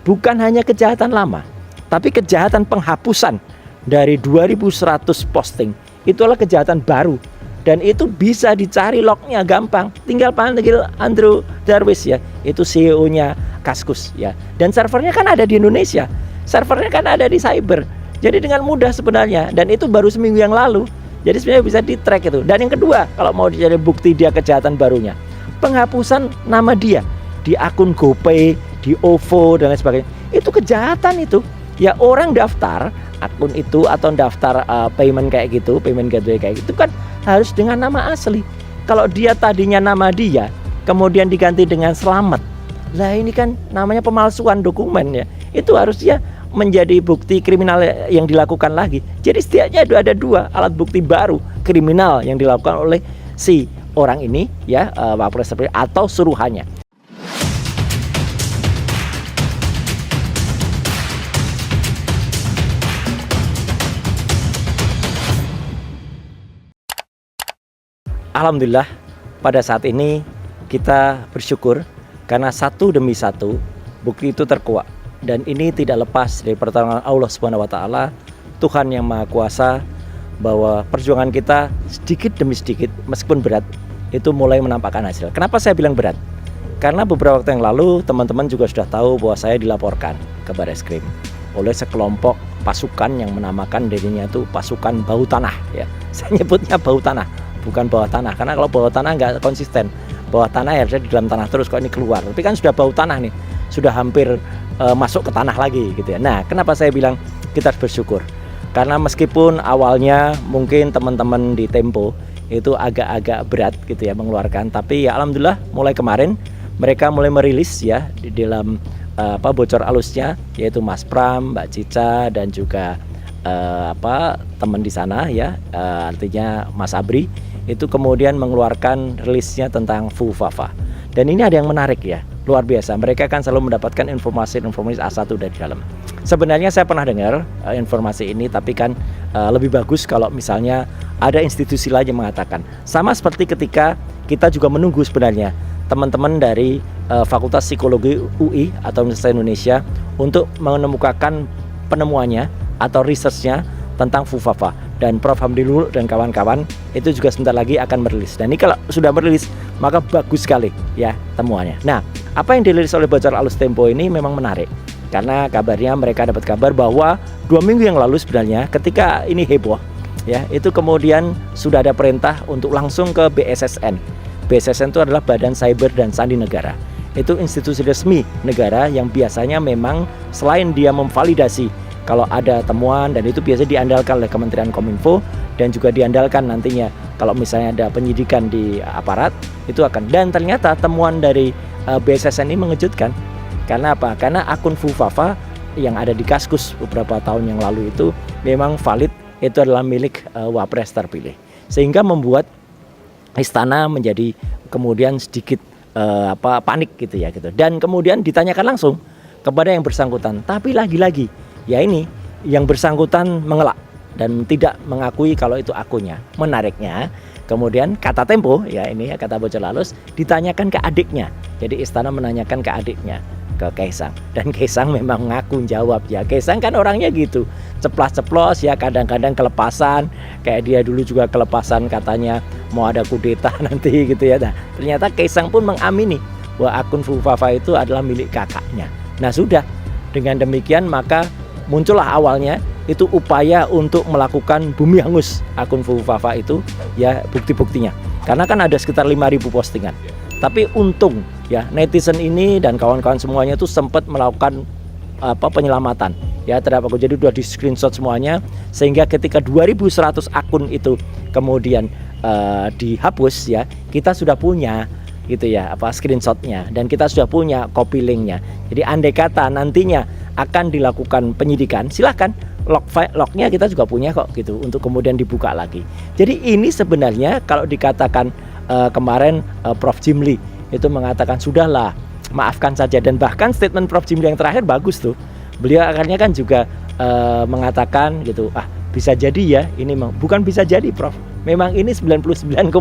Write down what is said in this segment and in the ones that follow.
bukan hanya kejahatan lama, tapi kejahatan penghapusan dari 2100 posting. Itulah kejahatan baru. Dan itu bisa dicari lognya gampang. Tinggal panggil Andrew Darwish ya, itu CEO-nya Kaskus ya. Dan servernya kan ada di Indonesia. Servernya kan ada di cyber. Jadi dengan mudah sebenarnya. Dan itu baru seminggu yang lalu. Jadi sebenarnya bisa di-track itu. Dan yang kedua, kalau mau dicari bukti dia kejahatan barunya, penghapusan nama dia di akun GoPay, di OVO dan lain sebagainya. Itu kejahatan itu. Ya orang daftar akun itu atau daftar payment kayak gitu, payment gateway kayak gitu kan harus dengan nama asli. Kalau dia tadinya nama dia, kemudian diganti dengan Slamet, lah ini kan namanya pemalsuan dokumen ya. Itu harusnya menjadi bukti kriminal yang dilakukan lagi. Jadi setidaknya ada dua alat bukti baru kriminal yang dilakukan oleh si orang ini ya, Wapres atau suruhannya. Alhamdulillah pada saat ini kita bersyukur karena satu demi satu bukti itu terkuak, dan ini tidak lepas dari pertolongan Allah Subhanahu wa taala, Tuhan yang Maha Kuasa, bahwa perjuangan kita sedikit demi sedikit meskipun berat itu mulai menampakkan hasil. Kenapa saya bilang berat? Karena beberapa waktu yang lalu teman-teman juga sudah tahu bahwa saya dilaporkan ke Barreskrim oleh sekelompok pasukan yang menamakan dirinya itu pasukan bau tanah ya. Saya nyebutnya bau tanah, bukan bawah tanah, karena kalau bawah tanah nggak konsisten. Bawah tanah ya harusnya di dalam tanah terus, kok ini keluar. Tapi kan sudah bau tanah nih, sudah hampir masuk ke tanah lagi gitu ya. Nah, kenapa saya bilang kita harus bersyukur? Karena meskipun awalnya mungkin teman-teman di Tempo itu agak-agak berat gitu ya mengeluarkan, tapi ya alhamdulillah mulai kemarin mereka mulai merilis ya di dalam bocor alusnya, yaitu Mas Pram, Mbak Cica dan juga teman di sana ya, artinya Mas Abri itu kemudian mengeluarkan rilisnya tentang Fufafa. Dan ini ada yang menarik ya, luar biasa. Mereka kan selalu mendapatkan informasi A1 dari dalam. Sebenarnya saya pernah dengar informasi ini, tapi kan lebih bagus kalau misalnya ada institusi lain yang mengatakan. Sama seperti ketika kita juga menunggu sebenarnya teman-teman dari Fakultas Psikologi UI atau Universitas Indonesia untuk menemukakan penemuannya atau researchnya tentang Fufafa, dan Prof Hamdilul dan kawan-kawan itu juga sebentar lagi akan merilis. Dan ini kalau sudah merilis maka bagus sekali ya temuannya. Nah, apa yang dirilis oleh Bocor Alus Tempo ini memang menarik, karena kabarnya mereka dapat kabar bahwa 2 minggu yang lalu sebenarnya ketika ini heboh ya, itu kemudian sudah ada perintah untuk langsung ke BSSN. BSSN itu adalah Badan Cyber dan Sandi Negara. Itu institusi resmi negara yang biasanya memang selain dia memvalidasi kalau ada temuan, dan itu biasanya diandalkan oleh Kementerian Kominfo, dan juga diandalkan nantinya kalau misalnya ada penyidikan di aparat itu akan. Dan ternyata temuan dari BSSN ini mengejutkan. Karena apa? Karena akun Fufafa yang ada di Kaskus beberapa tahun yang lalu itu memang valid, itu adalah milik Wapres terpilih, sehingga membuat istana menjadi kemudian sedikit panik gitu ya gitu. Dan kemudian ditanyakan langsung kepada yang bersangkutan, tapi lagi-lagi ya ini yang bersangkutan mengelak dan tidak mengakui kalau itu akunnya. Menariknya kemudian kata Tempo ya, ini ya kata Bocor Alus, ditanyakan ke adiknya. Jadi istana menanyakan ke adiknya, ke Kaisang, dan Kaisang memang ngaku jawab ya. Kaisang kan orangnya gitu, ceplas-ceplos ya, kadang-kadang kelepasan, kayak dia dulu juga kelepasan katanya mau ada kudeta nanti gitu ya. Nah, ternyata Kaisang pun mengamini bahwa akun Fufafa itu adalah milik kakaknya. Nah, sudah dengan demikian maka muncullah awalnya itu upaya untuk melakukan bumi hangus akun Fufafa itu ya, bukti-buktinya. Karena kan ada sekitar 5.000 postingan. Tapi untung ya netizen ini dan kawan-kawan semuanya itu sempat melakukan penyelamatan ya terhadap aku. Jadi sudah di screenshot semuanya, sehingga ketika 2.100 akun itu kemudian dihapus ya, kita sudah punya gitu ya screenshotnya, dan kita sudah punya copy linknya. Jadi andai kata nantinya akan dilakukan penyidikan, silahkan lognya kita juga punya kok gitu untuk kemudian dibuka lagi. Jadi ini sebenarnya kalau dikatakan kemarin Prof Jimli itu mengatakan sudahlah maafkan saja, dan bahkan statement Prof Jimli yang terakhir bagus tuh. Beliau akhirnya kan juga mengatakan gitu, bisa jadi ya ini bukan bisa jadi Prof, Memang ini 99,9%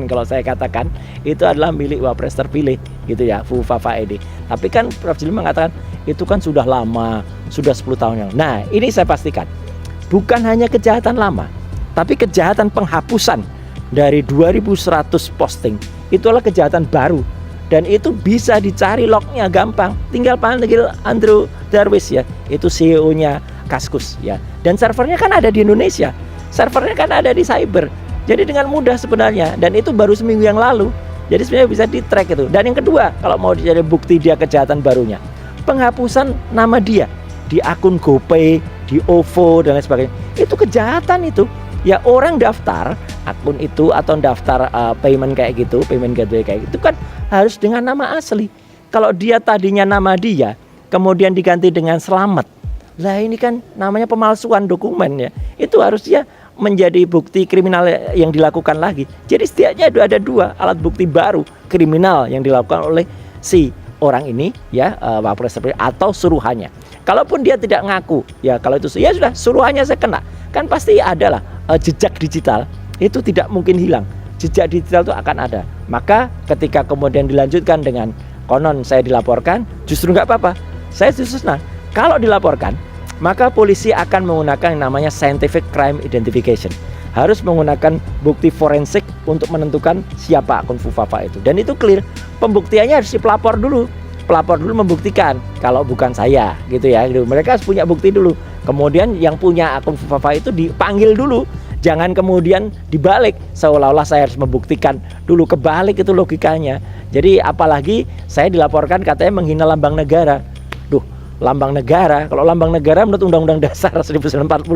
kalau saya katakan itu adalah milik Wapres terpilih gitu ya, Fufafa ini. Tapi kan Prof. Jili mengatakan itu kan sudah lama, sudah 10 tahun yang. Nah, ini saya pastikan bukan hanya kejahatan lama, tapi kejahatan penghapusan dari 2100 posting itu adalah kejahatan baru. Dan itu bisa dicari lognya gampang. Tinggal panggil Andrew Darwish ya, itu CEO-nya Kaskus ya. Dan servernya kan ada di Indonesia. Servernya kan ada di cyber. Jadi dengan mudah sebenarnya. Dan itu baru seminggu yang lalu. Jadi sebenarnya bisa di-track itu. Dan yang kedua, kalau mau dicari bukti dia kejahatan barunya, penghapusan nama dia di akun GoPay, di OVO dan lain sebagainya. Itu kejahatan itu. Ya orang daftar akun itu atau daftar payment kayak gitu, payment gateway kayak gitu kan harus dengan nama asli. Kalau dia tadinya nama dia, kemudian diganti dengan Slamet. Lah ini kan namanya pemalsuan dokumen ya. Itu harusnya menjadi bukti kriminal yang dilakukan lagi. Jadi setidaknya ada dua alat bukti baru kriminal yang dilakukan oleh si orang ini ya, Wapres atau suruhannya. Kalaupun dia tidak ngaku, ya kalau itu ya sudah suruhannya saya kena. Kan pasti ada lah jejak digital itu tidak mungkin hilang. Jejak digital itu akan ada. Maka ketika kemudian dilanjutkan dengan konon saya dilaporkan, justru nggak apa-apa. Saya justru senang. Kalau dilaporkan, maka polisi akan menggunakan yang namanya scientific crime identification. Harus menggunakan bukti forensik untuk menentukan siapa akun Fufafa itu. Dan itu clear. Pembuktiannya harus pelapor dulu. Pelapor dulu membuktikan kalau bukan saya gitu ya. Mereka harus punya bukti dulu. Kemudian yang punya akun Fufafa itu dipanggil dulu. Jangan kemudian dibalik seolah-olah saya harus membuktikan dulu, kebalik itu logikanya. Jadi apalagi saya dilaporkan katanya menghina lambang negara. Lambang negara, kalau lambang negara menurut Undang-Undang Dasar 1945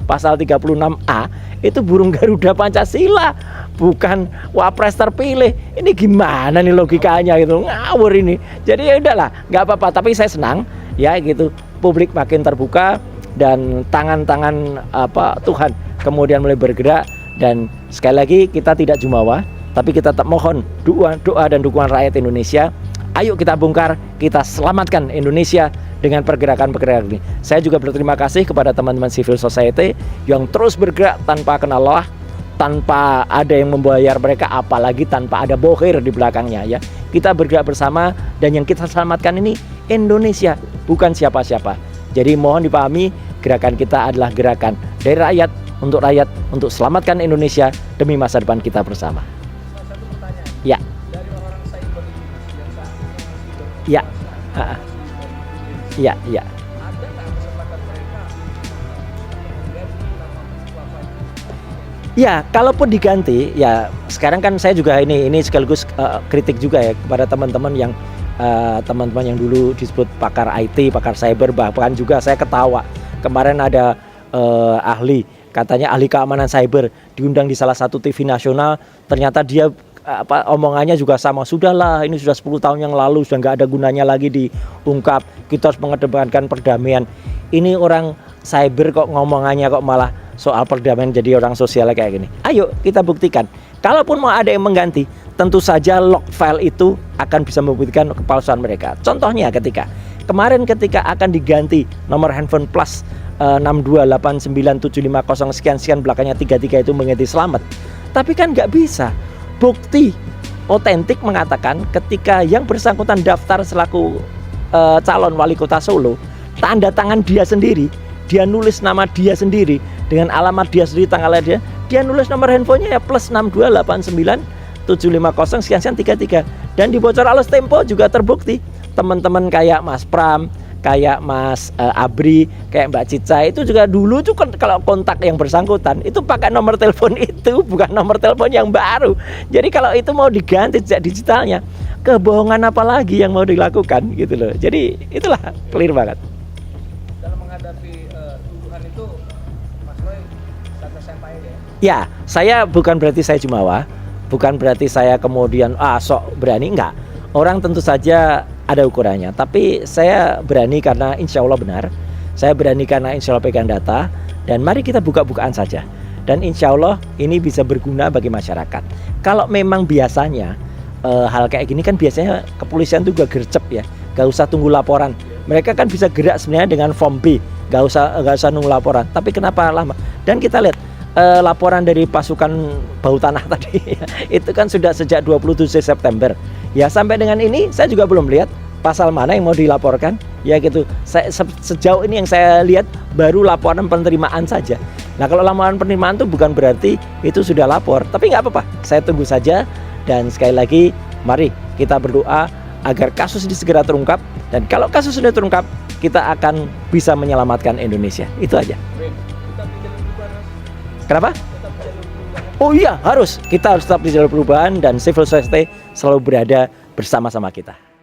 pasal 36A itu burung Garuda Pancasila, bukan Wapres terpilih. Ini gimana nih logikanya gitu, ngawur ini. Jadi ya udahlah, nggak apa-apa. Tapi saya senang ya gitu, publik makin terbuka dan tangan-tangan Tuhan kemudian mulai bergerak. Dan sekali lagi kita tidak jumawa, tapi kita tetap mohon doa dan dukungan rakyat Indonesia. Ayo kita bongkar, kita selamatkan Indonesia dengan pergerakan-pergerakan ini. Saya juga berterima kasih kepada teman-teman civil society yang terus bergerak tanpa kenal lelah, tanpa ada yang membayar mereka, apalagi tanpa ada bohir di belakangnya ya. Kita bergerak bersama dan yang kita selamatkan ini Indonesia, bukan siapa-siapa. Jadi mohon dipahami, gerakan kita adalah gerakan dari rakyat, untuk selamatkan Indonesia demi masa depan kita bersama. Satu pertanyaan. Ya. Dari orang-orang cyber ini yang saat ini Ya. Ya, ya. ada nggak kesempatan mereka mengganti nama Fufafa itu? Ya, kalaupun diganti, ya sekarang kan saya juga ini sekaligus kritik juga ya kepada teman-teman yang dulu disebut pakar IT, pakar cyber, bahkan juga saya ketawa. Kemarin ada ahli, katanya ahli keamanan cyber diundang di salah satu TV nasional, ternyata dia omongannya juga sama, sudahlah ini sudah 10 tahun yang lalu, sudah nggak ada gunanya lagi diungkap, kita harus mengedepankan perdamaian. Ini orang cyber kok ngomongannya kok malah soal perdamaian jadi orang sosial kayak gini. Ayo kita buktikan. Kalaupun mau ada yang mengganti, tentu saja log file itu akan bisa membuktikan kepalsuan mereka. Contohnya ketika akan diganti nomor handphone plus 6289750 sekian belakangnya 33 itu mengganti Slamet. Tapi kan nggak bisa. Bukti otentik mengatakan ketika yang bersangkutan daftar selaku calon wali kota Solo, tanda tangan dia sendiri, dia nulis nama dia sendiri dengan alamat dia sendiri, tanggalnya dia nulis nomor handphonenya ya plus 6289750 sekian 33, dan dibocor oleh Tempo juga terbukti. Teman-teman kayak Mas Pram, kayak Mas Abri, kayak Mbak Cica itu juga dulu tuh kalau kontak yang bersangkutan itu pakai nomor telepon itu, bukan nomor telepon yang baru. Jadi kalau itu mau diganti jejak digitalnya, kebohongan apa lagi yang mau dilakukan gitu loh. Jadi itulah clear banget. Dalam menghadapi tuduhan itu, Mas Roy santai-santai aja. Ya, saya bukan berarti saya jumawa, bukan berarti saya kemudian sok berani, enggak. Orang tentu saja ada ukurannya, tapi saya berani karena insya Allah benar. Saya berani karena insya Allah pegang data. Dan mari kita buka-bukaan saja. Dan insya Allah ini bisa berguna bagi masyarakat. Kalau memang biasanya hal kayak gini kan biasanya kepolisian juga gercep ya, gak usah tunggu laporan. Mereka kan bisa gerak sebenarnya dengan form B, gak usah nunggu laporan. Tapi kenapa lama? Dan kita lihat laporan dari pasukan bau tanah tadi itu kan sudah sejak 27 September. Ya sampai dengan ini saya juga belum lihat pasal mana yang mau dilaporkan. Ya gitu. Sejauh ini yang saya lihat baru laporan penerimaan saja. Nah kalau laporan penerimaan itu bukan berarti itu sudah lapor. Tapi nggak apa-apa. Saya tunggu saja. Dan sekali lagi mari kita berdoa agar kasus ini segera terungkap. Dan kalau kasus sudah terungkap, kita akan bisa menyelamatkan Indonesia. Itu aja. Tetap di jalur perubahan. Kenapa? Tetap di jalur perubahan. Oh iya, harus. Kita harus tetap di jalur perubahan dan civil society selalu berada bersama-sama kita.